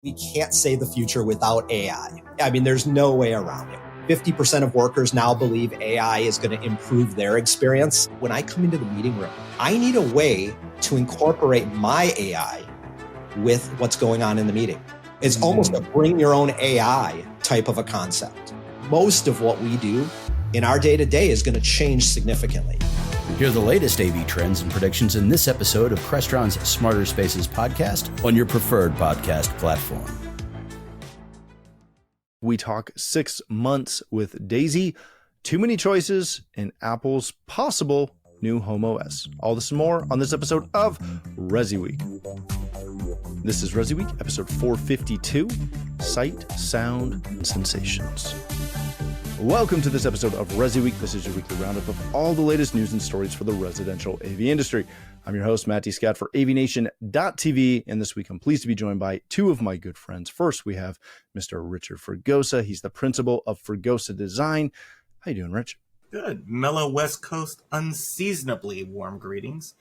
We can't say the future without AI. I mean, there's no way around it. 50% of workers now believe AI is going to improve their experience. When I come into the meeting room, I need a way to incorporate my AI with what's going on in the meeting. It's almost a bring your own AI type of a concept. Most of what we do in our day-to-day is going to change significantly. Hear the latest AV trends and predictions in this episode of Crestron's Smarter Spaces podcast on your preferred podcast platform. We talk 6 months with Daisy, too many choices, and Apple's possible new Home OS. All this and more on this episode of ResiWeek. This is ResiWeek, episode 452, Sight, Sound, and Sensations. Welcome to this episode of ResiWeek. This is your weekly roundup of all the latest news and stories for the residential AV industry. I'm your host, Matt D. Scott for AVNation.tv, and this week I'm pleased to be joined by two of my good friends. First, we have Mr. Richard Fregosa. He's the principal of Fregosa Design. How you doing, Rich? Good. Mellow West Coast, unseasonably warm greetings.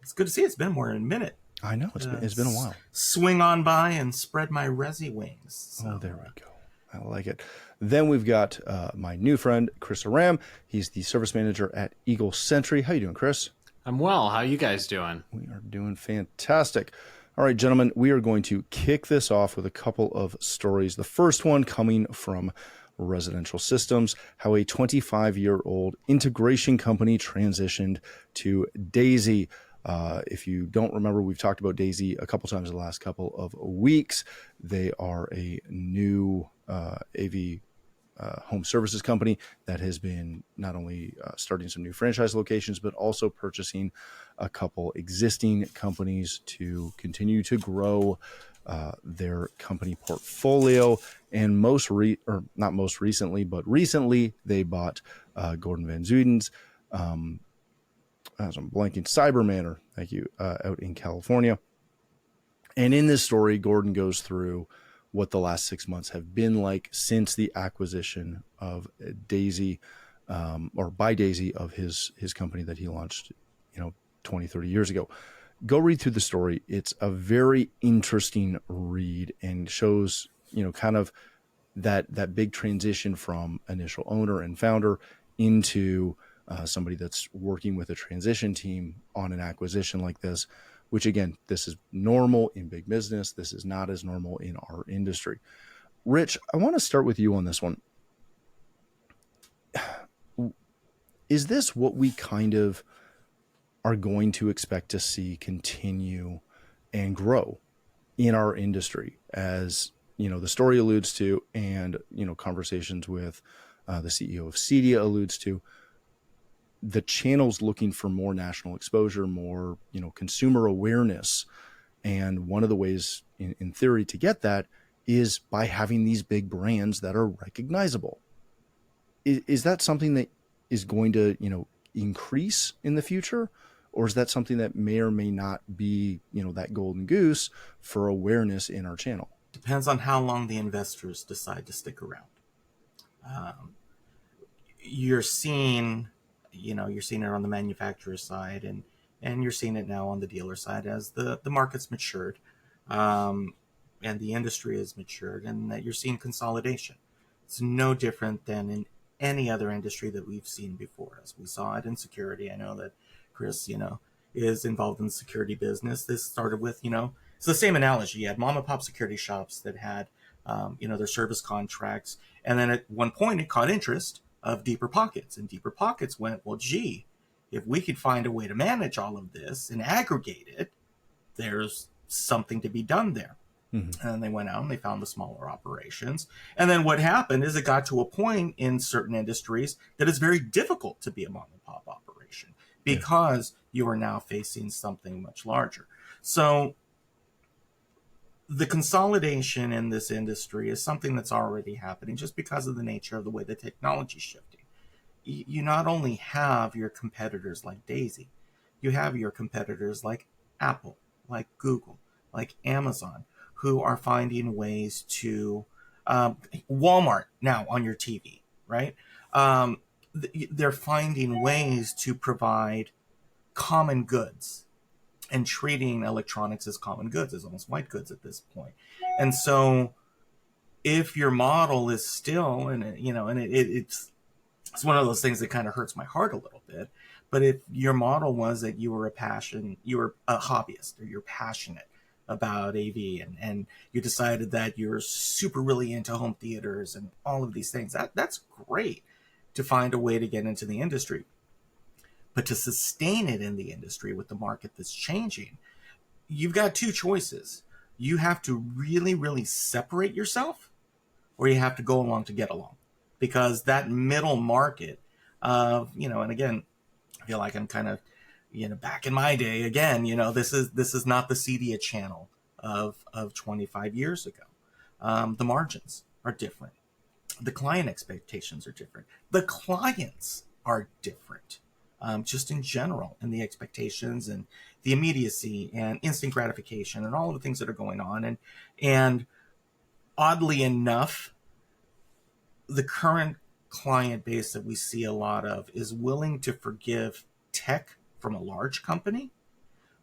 It's good to see you. It's been more than a minute. I know, it's been a while. Swing on by and spread my resi wings. So. Oh, there we go. I like it. Then we've got my new friend, Chris Oram. He's the service manager at Eagle Sentry. How you doing, Chris? I'm well. How are you guys doing? We are doing fantastic. All right, gentlemen, we are going to kick this off with a couple of stories. The first one coming from Residential Systems, how a 25-year-old integration company transitioned to Daisy. If you don't remember, we've talked about Daisy a couple times in the last couple of weeks. They are a new AV home services company that has been not only starting some new franchise locations, but also purchasing a couple existing companies to continue to grow their company portfolio. And recently they bought Gordon Van Zuiden's I'm blanking, Cybermanor, thank you, out in California. And in this story, Gordon goes through what the last 6 months have been like since the acquisition of Daisy, or by Daisy, of his company that he launched, 20, 30 years ago. Go read through the story. It's a very interesting read and shows, kind of that big transition from initial owner and founder into somebody that's working with a transition team on an acquisition like this, which again, this is normal in big business. This is not as normal in our industry. Rich, I want to start with you on this one. Is this what we kind of are going to expect to see continue and grow in our industry, as the story alludes to, and conversations with the CEO of Cedia alludes to? The channel's looking for more national exposure, more, consumer awareness. And one of the ways in theory to get that is by having these big brands that are recognizable. Is that something that is going to, increase in the future? Or is that something that may or may not be, that golden goose for awareness in our channel? Depends on how long the investors decide to stick around. You're seeing it on the manufacturer side, and you're seeing it now on the dealer side as the market's matured, and the industry has matured, and that you're seeing consolidation. It's no different than in any other industry that we've seen before. As we saw it in security, I know that Chris, is involved in the security business. This started with, it's the same analogy. You had mom and pop security shops that had, their service contracts, and then at one point it caught interest of Deeper Pockets, and Deeper Pockets went, well, gee, if we could find a way to manage all of this and aggregate it, there's something to be done there. Mm-hmm. And they went out and they found the smaller operations. And then what happened is it got to a point in certain industries that it's very difficult to be a mom and pop operation because you are now facing something much larger. So the consolidation in this industry is something that's already happening just because of the nature of the way the technology is shifting. You not only have your competitors like Daisy, you have your competitors like Apple, like Google, like Amazon, who are finding ways to, Walmart now on your TV, right? They're finding ways to provide common goods and treating electronics as common goods, as almost white goods at this point. And so if your model is still, it's one of those things that kind of hurts my heart a little bit. But if your model was that you were a hobbyist, or you're passionate about AV, and you decided that you're super really into home theaters and all of these things, that's great to find a way to get into the industry. But to sustain it in the industry with the market that's changing, you've got two choices. You have to really, really separate yourself, or you have to go along to get along. Because that middle market of, and again, I feel like I'm kind of, back in my day again, this is not the CEDIA channel of 25 years ago. The margins are different. The client expectations are different. The clients are different, just in general, and the expectations and the immediacy and instant gratification and all of the things that are going on. And oddly enough, the current client base that we see a lot of is willing to forgive tech from a large company,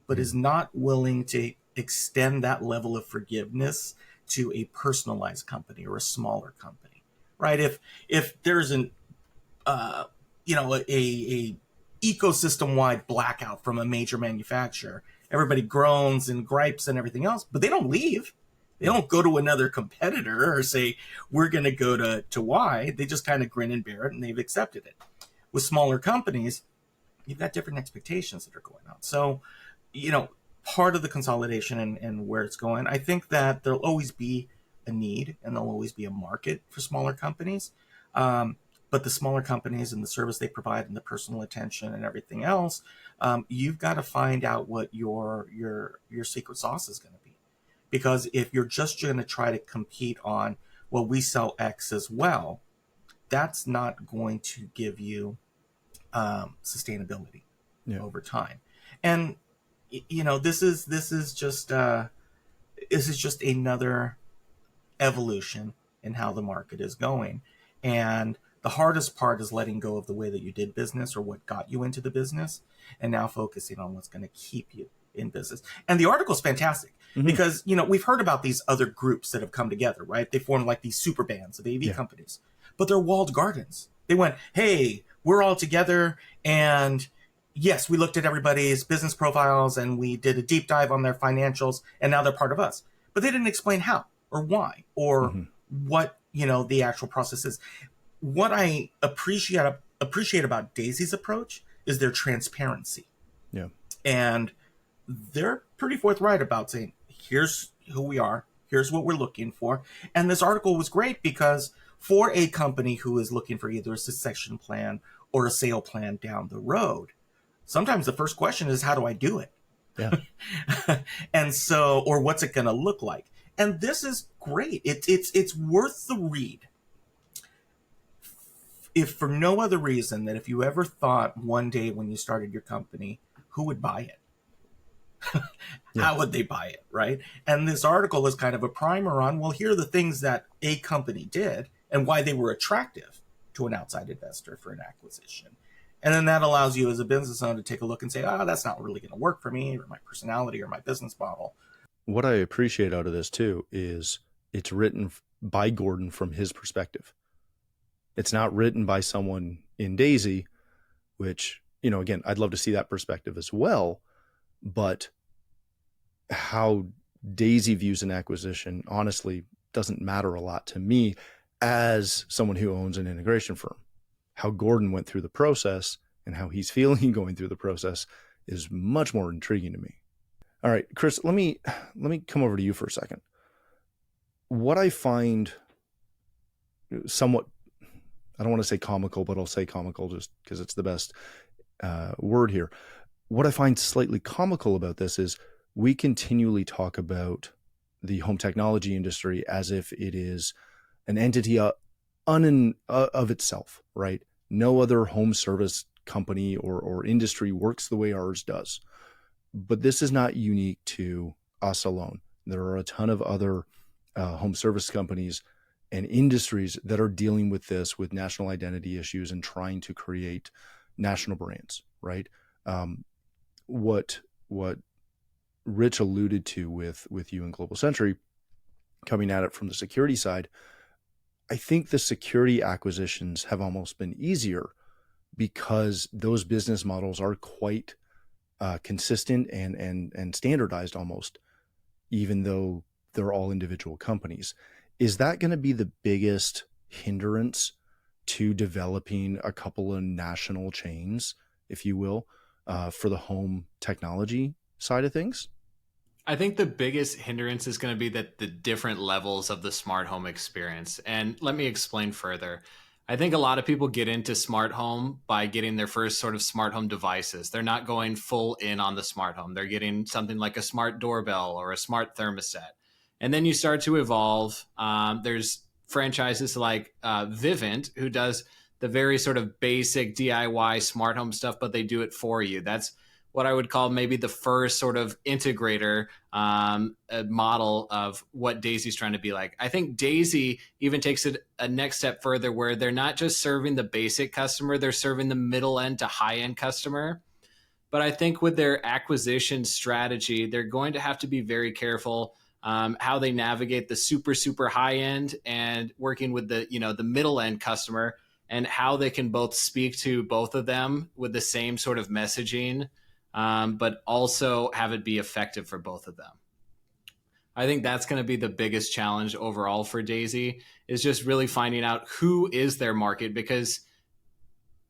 but is not willing to extend that level of forgiveness to a personalized company or a smaller company, right? If there's an a ecosystem-wide blackout from a major manufacturer, everybody groans and gripes and everything else, but they don't leave. They don't go to another competitor or say, we're going to go to Y. They just kind of grin and bear it, and they've accepted it. With smaller companies, you've got different expectations that are going on. So, part of the consolidation and where it's going, I think that there'll always be a need and there'll always be a market for smaller companies. But the smaller companies and the service they provide and the personal attention and everything else, you've got to find out what your secret sauce is going to be. Because if you're just going to try to compete on, well, we sell X as well, that's not going to give you sustainability over time. And this is just another evolution in how the market is going. And the hardest part is letting go of the way that you did business or what got you into the business, and now focusing on what's going to keep you in business. And the article is fantastic because, we've heard about these other groups that have come together, right? They formed like these super bands of AV companies, but they're walled gardens. They went, hey, we're all together. And yes, we looked at everybody's business profiles and we did a deep dive on their financials, and now they're part of us. But they didn't explain how or why or what, the actual process is. What I appreciate about Daisy's approach is their transparency. Yeah. And they're pretty forthright about saying, here's who we are, here's what we're looking for. And this article was great because for a company who is looking for either a succession plan or a sale plan down the road, sometimes the first question is, how do I do it? Yeah. And so, or what's it going to look like? And this is great. It's worth the read. If for no other reason that if you ever thought one day when you started your company, who would buy it? How would they buy it, right? And this article is kind of a primer on, well, here are the things that a company did and why they were attractive to an outside investor for an acquisition. And then that allows you as a business owner to take a look and say, that's not really going to work for me or my personality or my business model. What I appreciate out of this too is it's written by Gordon from his perspective. It's not written by someone in Daisy, which, again, I'd love to see that perspective as well. But how Daisy views an acquisition honestly doesn't matter a lot to me as someone who owns an integration firm. How Gordon went through the process and how he's feeling going through the process is much more intriguing to me. All right, Chris, let me come over to you for a second. What I find somewhat, I don't want to say comical, but I'll say comical just because it's the best word here. What I find slightly comical about this is we continually talk about the home technology industry as if it is an entity of itself, right? No other home service company or industry works the way ours does. But this is not unique to us alone. There are a ton of other home service companies and industries that are dealing with this, with national identity issues and trying to create national brands, right? What Rich alluded to with you in Global Century coming at it from the security side, I think the security acquisitions have almost been easier because those business models are quite consistent and standardized almost, even though they're all individual companies. Is that going to be the biggest hindrance to developing a couple of national chains, if you will, for the home technology side of things? I think the biggest hindrance is going to be that the different levels of the smart home experience. And let me explain further. I think a lot of people get into smart home by getting their first sort of smart home devices. They're not going full in on the smart home. They're getting something like a smart doorbell or a smart thermostat. And then you start to evolve. There's franchises like Vivint, who does the very sort of basic DIY smart home stuff, but they do it for you. That's what I would call maybe the first sort of integrator model of what Daisy's trying to be like. I think Daisy even takes it a next step further, where they're not just serving the basic customer, they're serving the middle end to high end customer. But I think with their acquisition strategy, they're going to have to be very careful how they navigate the super, super high end and working with the, the middle end customer, and how they can both speak to both of them with the same sort of messaging, but also have it be effective for both of them. I think that's going to be the biggest challenge overall for Daisy, is just really finding out who is their market. Because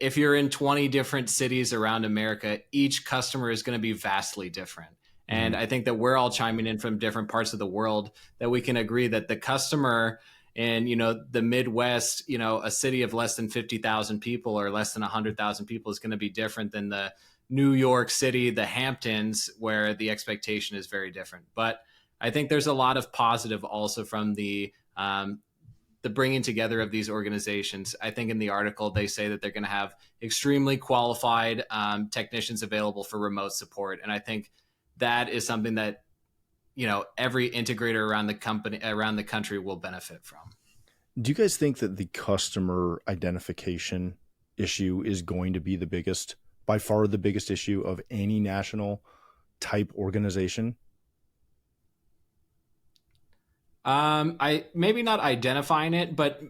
if you're in 20 different cities around America, each customer is going to be vastly different. And I think that we're all chiming in from different parts of the world, that we can agree that the customer in, the Midwest, a city of less than 50,000 people or less than 100,000 people is going to be different than the New York City, the Hamptons, where the expectation is very different. But I think there's a lot of positive also from the bringing together of these organizations. I think in the article, they say that they're going to have extremely qualified technicians available for remote support. And I think that is something that, every integrator around the country will benefit from. Do you guys think that the customer identification issue is going to be by far the biggest issue of any national type organization? I maybe not identifying it, but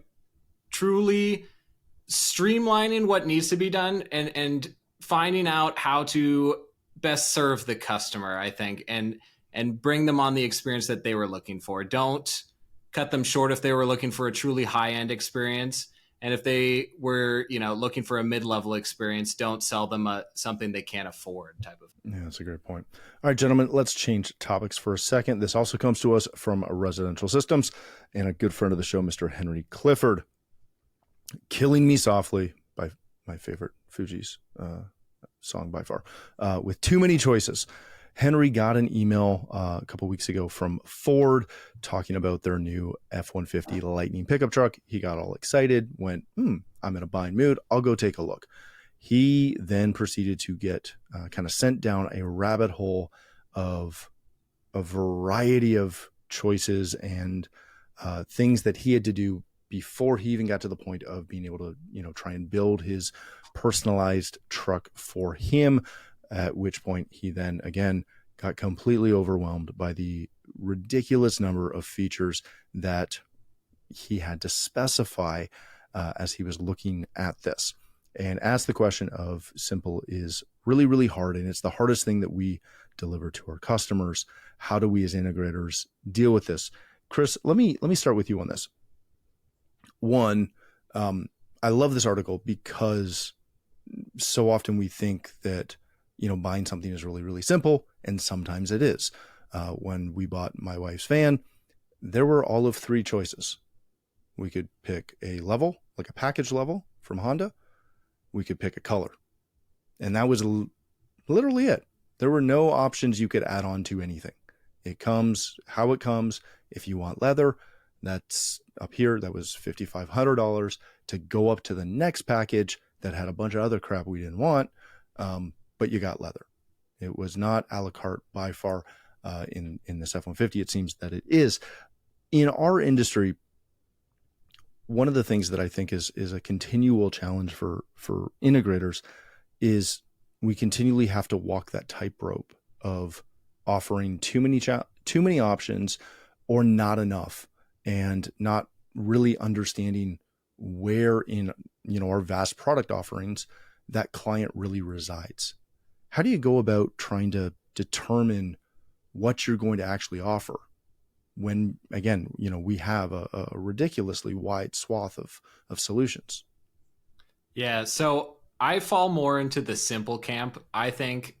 truly streamlining what needs to be done and finding out how to best serve the customer, I think, and bring them on the experience that they were looking for. Don't cut them short if they were looking for a truly high-end experience. And if they were, looking for a mid-level experience, don't sell them something they can't afford type of. Yeah, that's a great point. All right, gentlemen, let's change topics for a second. This also comes to us from Residential Systems and a good friend of the show, Mr. Henry Clifford. Killing Me Softly, by my favorite Fugees song by far, with too many choices. Henry got an email a couple weeks ago from Ford talking about their new F-150 Lightning pickup truck. He got all excited, went, I'm in a buying mood. I'll go take a look. He then proceeded to get kind of sent down a rabbit hole of a variety of choices and things that he had to do before he even got to the point of being able to, try and build his personalized truck for him. At which point he then again got completely overwhelmed by the ridiculous number of features that he had to specify as he was looking at this, and asked the question of simple is really, really hard. And it's the hardest thing that we deliver to our customers. How do we as integrators deal with this? Chris, let me start with you on this. One, I love this article because so often we think that buying something is really, really simple, and sometimes it is. When we bought my wife's van, there were all of three choices. We could pick a level, like a package level from Honda. We could pick a color. And that was literally it. There were no options you could add on to anything. It comes how it comes. If you want leather, that's up here. That was $5,500 to go up to the next package that had a bunch of other crap we didn't want. But you got leather. It was not a la carte by far in this F-150. It seems that it is. In our industry, one of the things that I think is a continual challenge for integrators is we continually have to walk that tightrope of offering too many options or not enough and not really understanding where in, our vast product offerings that client really resides. How do you go about trying to determine what you're going to actually offer when, again, we have a ridiculously wide swath of solutions? Yeah, so I fall more into the simple camp. I think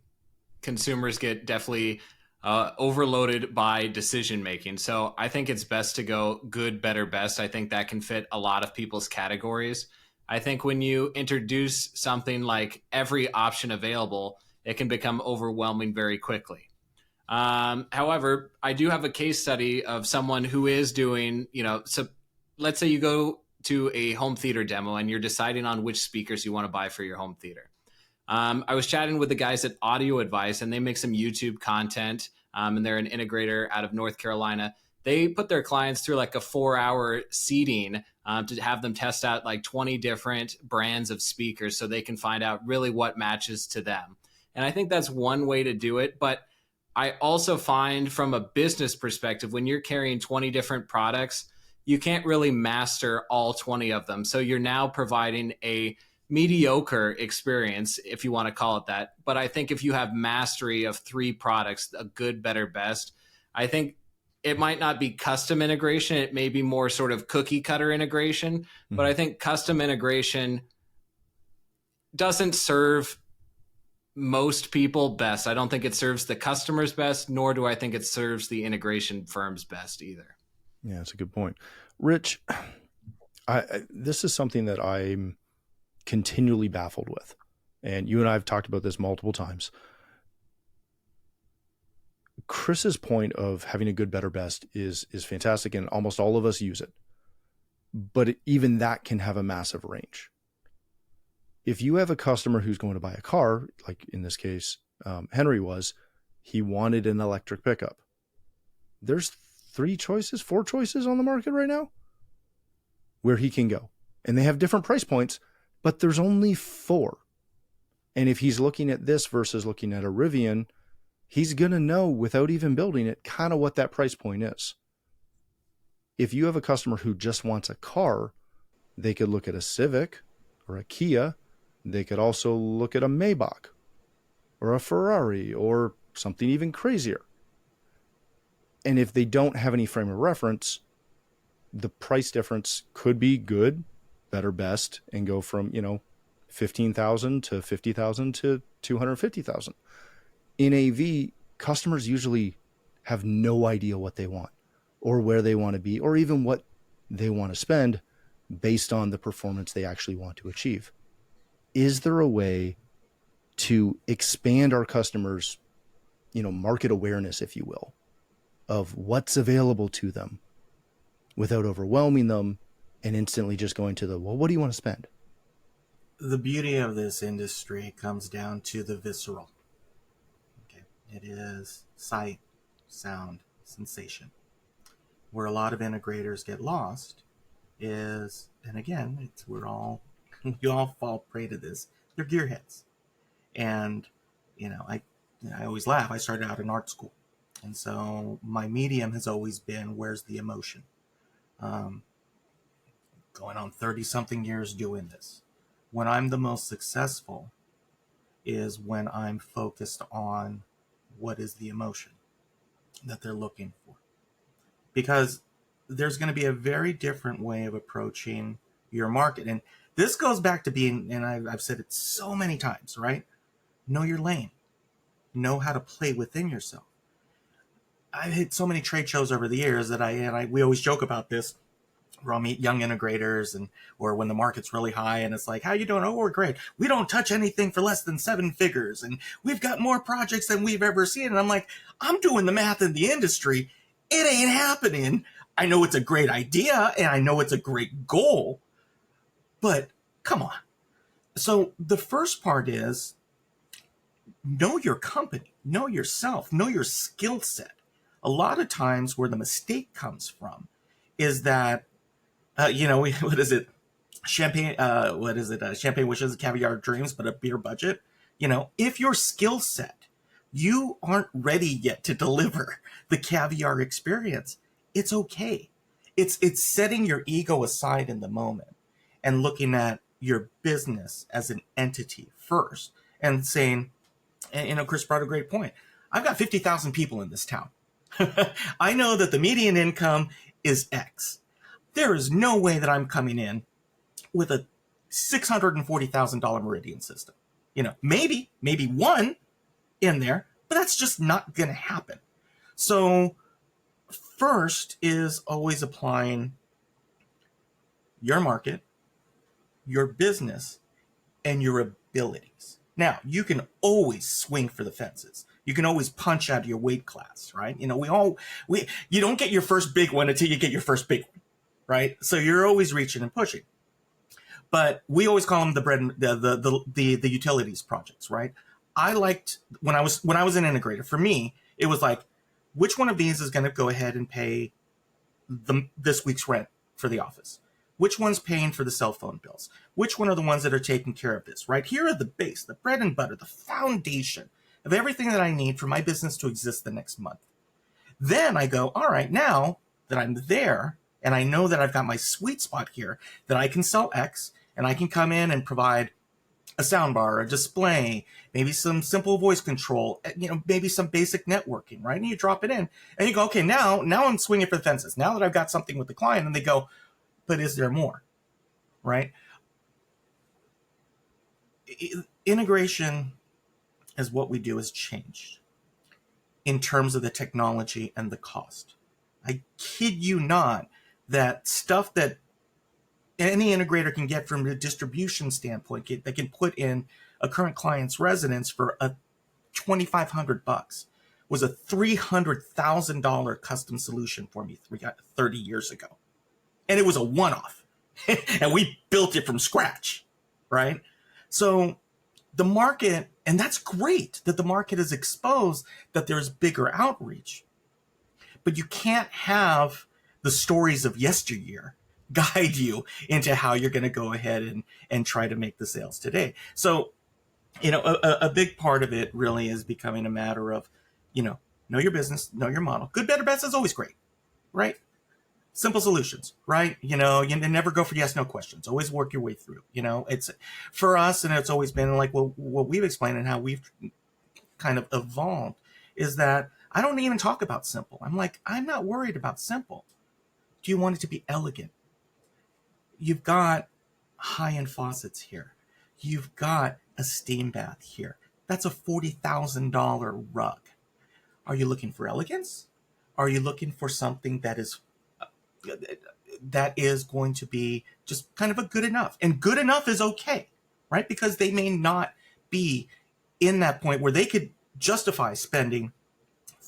consumers get definitely overloaded by decision making. So I think it's best to go good, better, best. I think that can fit a lot of people's categories. I think when you introduce something like every option available, it can become overwhelming very quickly. However, I do have a case study of someone who is doing, so let's say you go to a home theater demo and you're deciding on which speakers you want to buy for your home theater. I was chatting with the guys at Audio Advice, and they make some YouTube content, and they're an integrator out of North Carolina. They put their clients through like a 4-hour seating to have them test out like 20 different brands of speakers so they can find out really what matches to them. And I think that's one way to do it. But I also find from a business perspective, when you're carrying 20 different products, you can't really master all 20 of them. So you're now providing a mediocre experience, if you want to call it that. But I think if you have mastery of 3 products, a good, better, best, I think it might not be custom integration. It may be more sort of cookie cutter integration. Mm-hmm. But I think custom integration doesn't serve most people best. I don't think it serves the customers best, nor do I think it serves the integration firms best either. Yeah, that's a good point. Rich, this is something that I'm continually baffled with. And you and I have talked about this multiple times. Chris's point of having a good, better, best is fantastic, and almost all of us use it. But even that can have a massive range. If you have a customer who's going to buy a car, like in this case, Henry he wanted an electric pickup. There's 4 choices on the market right now where he can go. And they have different price points, but there's only 4. And if he's looking at this versus looking at a Rivian, he's going to know without even building it kind of what that price point is. If you have a customer who just wants a car, they could look at a Civic or a Kia. They could also look at a Maybach or a Ferrari or something even crazier. And if they don't have any frame of reference, the price difference could be good, better, best, and go from, $15,000 to $50,000 to $250,000. In AV, customers usually have no idea what they want or where they want to be or even what they want to spend based on the performance they actually want to achieve. Is there a way to expand our customers, market awareness, if you will, of what's available to them without overwhelming them and instantly just going to what do you want to spend? The beauty of this industry comes down to the visceral. Okay. It is sight, sound, sensation. Where a lot of integrators get lost is, and again, we all fall prey to this, they're gearheads. And, I always laugh. I started out in art school. And so my medium has always been, where's the emotion? Going on 30-something years doing this. When I'm the most successful is when I'm focused on what is the emotion that they're looking for. Because there's going to be a very different way of approaching your market. And this goes back to being, and I've said it so many times, right? Know your lane. Know how to play within yourself. I've hit so many trade shows over the years that we always joke about this. Where I'll meet young integrators or when the market's really high and it's like, how you doing? Oh, we're great. We don't touch anything for less than 7 figures. And we've got more projects than we've ever seen. And I'm like, I'm doing the math in the industry. It ain't happening. I know it's a great idea and I know it's a great goal, but come on. So the first part is know your company, know yourself, know your skill set. A lot of times where the mistake comes from is that, what is it? Champagne wishes, caviar dreams, but a beer budget. If your skill set, you aren't ready yet to deliver the caviar experience, it's okay. It's setting your ego aside in the moment and looking at your business as an entity first and saying, and Chris brought a great point. I've got 50,000 people in this town. I know that the median income is X. There is no way that I'm coming in with a $640,000 Meridian system. Maybe one in there, but that's just not going to happen. So first is always applying your market, your business, and your abilities. Now, you can always swing for the fences. You can always punch out of your weight class, right? You don't get your first big one until you get your first big one, right? So you're always reaching and pushing. But we always call them the utilities projects, right? I liked when I was an integrator. For me, it was like, which one of these is going to go ahead and pay this week's rent for the office? Which one's paying for the cell phone bills? Which one are the ones that are taking care of this, right? Here are the base, the bread and butter, the foundation of everything that I need for my business to exist the next month. Then I go, all right, now that I'm there and I know that I've got my sweet spot here, that I can sell X and I can come in and provide a soundbar, a display, maybe some simple voice control, maybe some basic networking, right? And you drop it in and you go, okay, now I'm swinging for the fences. Now that I've got something with the client, and they go, but is there more, right? Integration is what we do has changed in terms of the technology and the cost. I kid you not that stuff that any integrator can get from a distribution standpoint, they can put in a current client's residence for a $2,500 was a $300,000 custom solution for me 30 years ago. And it was a one-off. And we built it from scratch, right? So the market, and that's great that the market is exposed, that there's bigger outreach. But you can't have the stories of yesteryear guide you into how you're going to go ahead and try to make the sales today. So, a big part of it really is becoming a matter of, know your business, know your model. Good, better, best is always great, right? Simple solutions, right? You never go for yes, no questions. Always work your way through. It's for us, and it's always been like, well, what we've explained and how we've kind of evolved is that I don't even talk about simple. I'm like, I'm not worried about simple. Do you want it to be elegant? You've got high-end faucets here. You've got a steam bath here. That's a $40,000 rug. Are you looking for elegance? Are you looking for something that is going to be just kind of a good enough? And good enough is okay, right? Because they may not be in that point where they could justify spending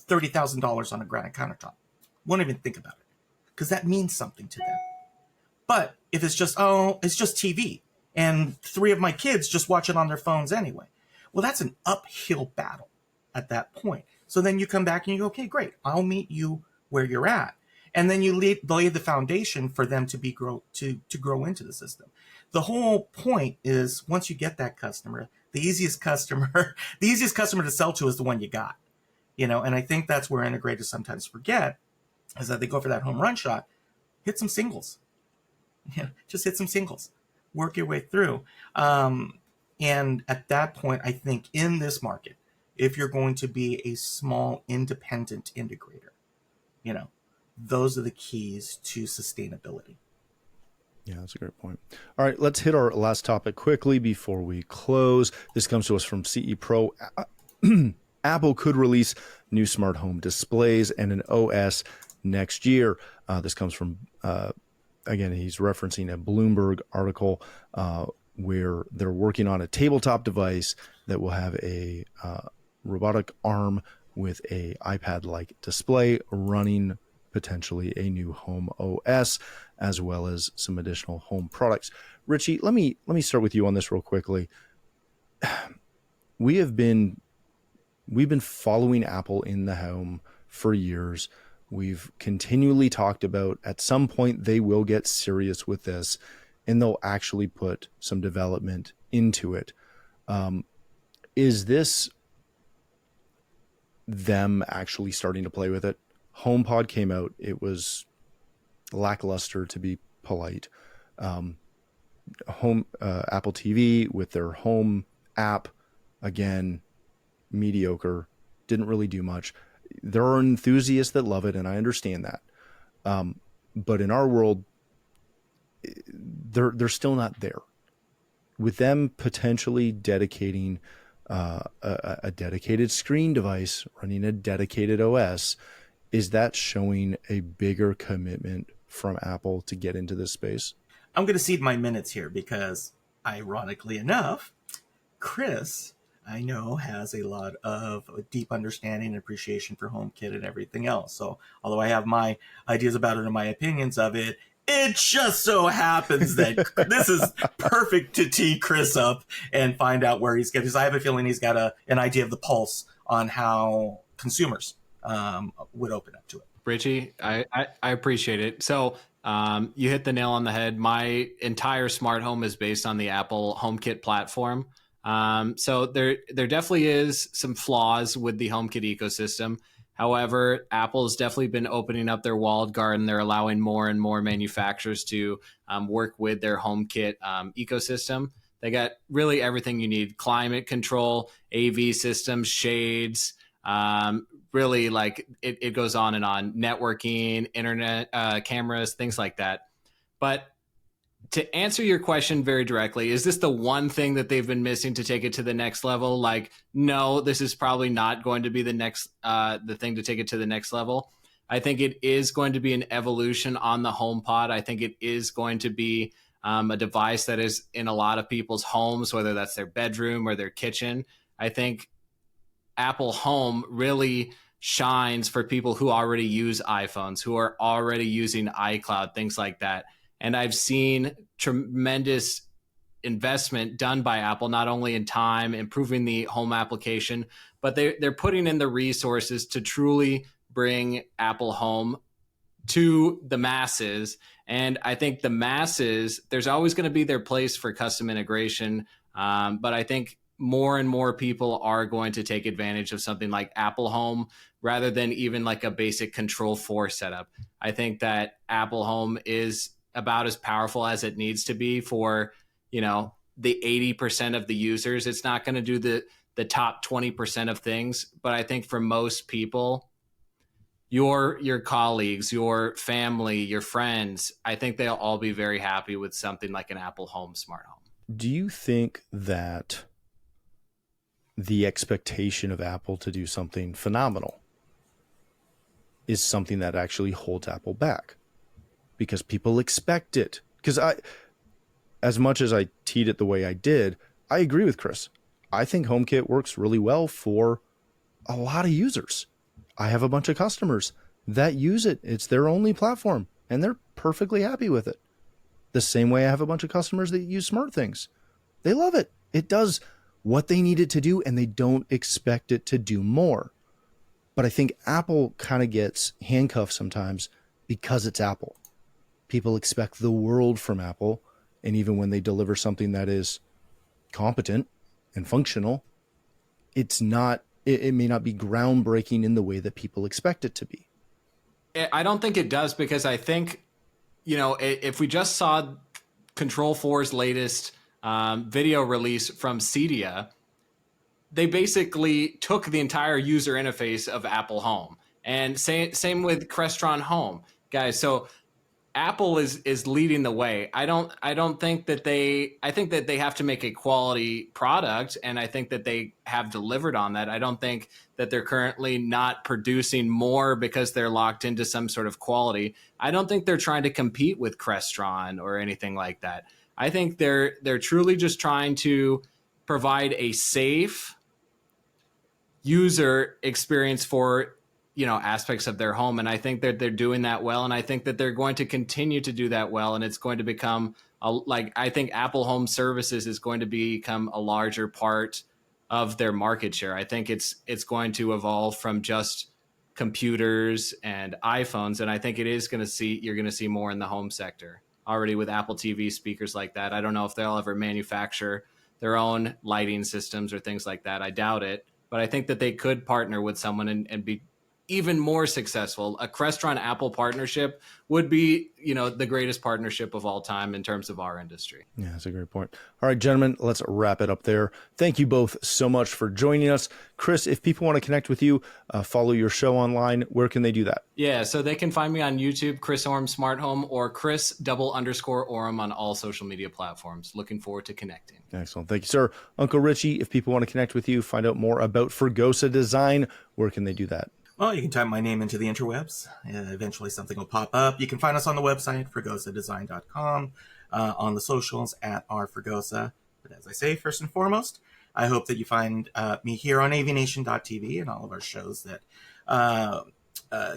$30,000 on a granite countertop. Won't even think about it because that means something to them. But if it's just TV and 3 of my kids just watch it on their phones anyway, well, that's an uphill battle at that point. So then you come back and you go, okay, great. I'll meet you where you're at. And then you lay the foundation for them to grow into the system. The whole point is once you get that customer, the easiest customer to sell to is the one you got, and I think that's where integrators sometimes forget is that they go for that home run shot, hit some singles, just hit some singles, work your way through. And at that point, I think in this market, if you're going to be a small independent integrator, those are the keys to sustainability. Yeah, that's a great point. All right, let's hit our last topic quickly before we close. This comes to us from CE Pro. Apple could release new smart home displays and an OS next year. This comes from, again, he's referencing a Bloomberg article where they're working on a tabletop device that will have a robotic arm with a iPad-like display running potentially a new home OS, as well as some additional home products. Richie, let me start with you on this real quickly. We've been following Apple in the home for years. We've continually talked about at some point they will get serious with this and they'll actually put some development into it. Is this them actually starting to play with it? HomePod came out. It was lackluster, to be polite. Apple TV with their home app, again, mediocre, didn't really do much. There are enthusiasts that love it, and I understand that. But in our world, they're still not there. With them potentially dedicating a dedicated screen device, running a dedicated OS, is that showing a bigger commitment from Apple to get into this space? I'm going to cede my minutes here because, ironically enough, Chris, I know, has a lot of deep understanding and appreciation for HomeKit and everything else. So although I have my ideas about it and my opinions of it, it just so happens that this is perfect to tee Chris up and find out where he's getting. Because I have a feeling he's got an idea of the pulse on how consumers would open up to it. Richie, I appreciate it. So you hit the nail on the head. My entire smart home is based on the Apple HomeKit platform. So there definitely is some flaws with the HomeKit ecosystem. However, Apple's definitely been opening up their walled garden. They're allowing more and more manufacturers to work with their HomeKit ecosystem. They got really everything you need: climate control, AV systems, shades, really, like it goes on and on, networking, internet, cameras, things like that. But to answer your question very directly, is this the one thing that they've been missing to take it to the next level? Like, no, this is probably not going to be the thing to take it to the next level. I think it is going to be an evolution on the HomePod. I think it is going to be a device that is in a lot of people's homes, whether that's their bedroom or their kitchen. I think Apple Home really shines for people who already use iPhones, who are already using iCloud, things like that. And I've seen tremendous investment done by Apple, not only in time, improving the home application, but they're putting in the resources to truly bring Apple Home to the masses. And I think the masses, there's always going to be their place for custom integration. But I think more and more people are going to take advantage of something like Apple Home rather than even like a basic Control 4 setup. I think that Apple Home is about as powerful as it needs to be for, the 80% of the users. It's not going to do the top 20% of things, but I think for most people, your colleagues, your family, your friends, I think they'll all be very happy with something like an Apple Home smart home. Do you think that the expectation of Apple to do something phenomenal is something that actually holds Apple back? Because people expect it. Because as much as I teed it the way I did, I agree with Chris. I think HomeKit works really well for a lot of users. I have a bunch of customers that use it. It's their only platform, and they're perfectly happy with it. The same way I have a bunch of customers that use SmartThings. They love it. It does what they need it to do, and they don't expect it to do more. But I think Apple kind of gets handcuffed sometimes because it's Apple. People expect the world from Apple, and even when they deliver something that is competent and functional, it may not be groundbreaking in the way that people expect it to be. I don't think it does, because I think, if we just saw Control 4's latest video release from Cydia, they basically took the entire user interface of Apple Home. And same with Crestron Home, guys. So Apple is leading the way. I think that they have to make a quality product, and I think that they have delivered on that. I don't think that they're currently not producing more because they're locked into some sort of quality. I don't think they're trying to compete with Crestron or anything like that. I think they're truly just trying to provide a safe user experience for aspects of their home. And I think that they're doing that well. And I think that they're going to continue to do that well. And it's going to become I think Apple Home Services is going to become a larger part of their market share. I think it's going to evolve from just computers and iPhones. And I think you're going to see more in the home sector already with Apple TV speakers like that. I don't know if they'll ever manufacture their own lighting systems or things like that. I doubt it. But I think that they could partner with someone and be even more successful, a Crestron Apple partnership would be, the greatest partnership of all time in terms of our industry. Yeah, that's a great point. All right, gentlemen, let's wrap it up there. Thank you both so much for joining us. Chris, if people want to connect with you, follow your show online, where can they do that? Yeah, so they can find me on YouTube, Chris Oram Smart Home, or Chris_Oram on all social media platforms. Looking forward to connecting. Excellent. Thank you, sir. Uncle Richie, if people want to connect with you, find out more about Fregosa Design, where can they do that? Well, you can type my name into the interwebs. Eventually something will pop up. You can find us on the website, fregosadesign.com, on the socials at rfregosa. But as I say, first and foremost, I hope that you find me here on AVNation.tv and all of our shows that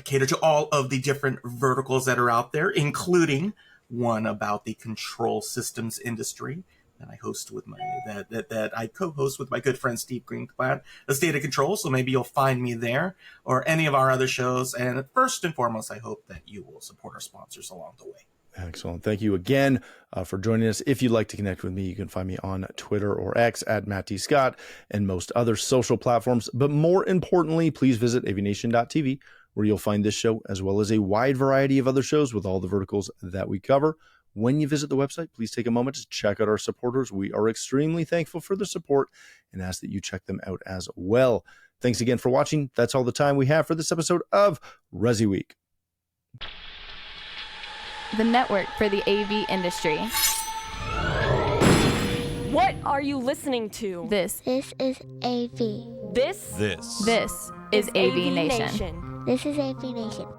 cater to all of the different verticals that are out there, including one about the control systems industry that I host with that I co-host with my good friend Steve Greenblatt, A State of Control. So maybe you'll find me there or any of our other shows. And first and foremost, I hope that you will support our sponsors along the way. Excellent. Thank you again for joining us. If you'd like to connect with me, you can find me on Twitter or X at Matt D. Scott and most other social platforms. But more importantly, please visit AVNation.tv, where you'll find this show as well as a wide variety of other shows with all the verticals that we cover. When you visit the website, please take a moment to check out our supporters. We are extremely thankful for the support and ask that you check them out as well. Thanks again for watching. That's all the time we have for this episode of ResiWeek. The network for the AV industry. What are you listening to? This is AV. This is AVNation. This is AVNation.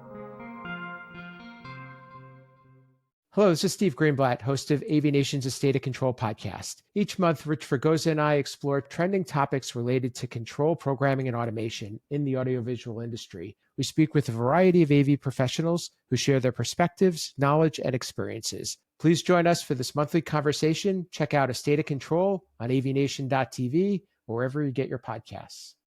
Hello, this is Steve Greenblatt, host of AVNation's A State of Control podcast. Each month, Rich Fregosa and I explore trending topics related to control programming and automation in the audiovisual industry. We speak with a variety of AV professionals who share their perspectives, knowledge, and experiences. Please join us for this monthly conversation. Check out A State of Control on avnation.tv or wherever you get your podcasts.